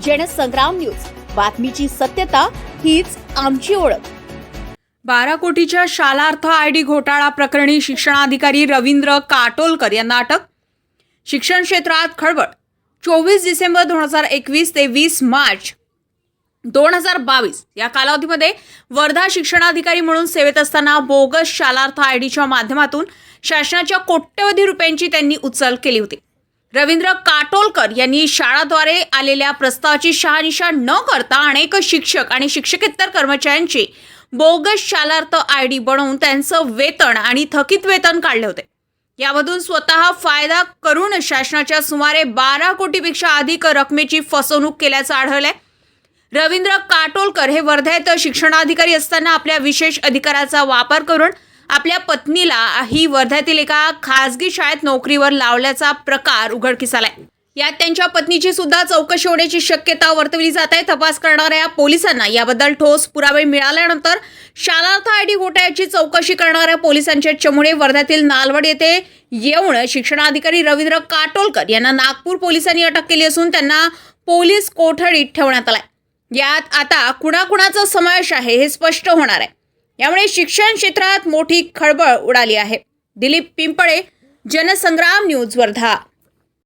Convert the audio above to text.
Jansangram news, बातमीची सत्यता हीच आमची ओळख। 12 कोटीच्या शालार्थ आयडी घोटाळा प्रकरणी शिक्षणाधिकारी रवींद्र काटोलकर यांना अटक। शिक्षण क्षेत्रात खळबळ। 24 डिसेंबर 2021 ते 20 मार्च 2022 या कालावधीमध्ये वर्धा शिक्षणाधिकारी म्हणून सेवेत असताना बोगस शालार्थ आयडीच्या माध्यमातून शासनाच्या कोट्यवधी रुपयांची त्यांनी उचल केली होती। रवींद्र काटोलकर यांनी शाळाद्वारे आलेल्या प्रस्तावाची शहानिशा न करता अनेक शिक्षक आणि शिक्षकेतर कर्मचाऱ्यांची बोगस शालार्थ आयडी बनवून त्यांचं वेतन आणि थकीत वेतन काढले होते। यामधून स्वतः फायदा करून शासनाच्या सुमारे 12 कोटीपेक्षा अधिक रकमेची फसवणूक केल्याचं आढळलंय। रवींद्र काटोलकर हे वर्धेत शिक्षणाधिकारी असताना आपल्या विशेष अधिकाराचा वापर करून आपल्या पत्नीला ही वर्ध्यातील एका खासगी शाळेत नोकरीवर लावल्याचा प्रकार उघडकीस आलाय। यात त्यांच्या पत्नीची सुद्धा चौकशी होण्याची शक्यता वर्तवली जात आहे। तपास करणाऱ्या पोलिसांना याबद्दल ठोस पुरावे मिळाल्यानंतर शालार्थ आयडी घोटाळ्याची चौकशी करणाऱ्या पोलिसांचे चमूने वर्ध्यातील नालवड येथे येऊन शिक्षणाधिकारी रवींद्र काटोलकर यांना नागपूर पोलिसांनी अटक केली असून त्यांना पोलीस कोठडीत ठेवण्यात आलाय। यात आता कुणाकुणाचा समावेश आहे हे स्पष्ट होणार आहे। यामुळे शिक्षण क्षेत्रात मोठी खळबळ उडाली आहे। दिलीप पिंपळे, जनसंग्राम न्यूज, वर्धा।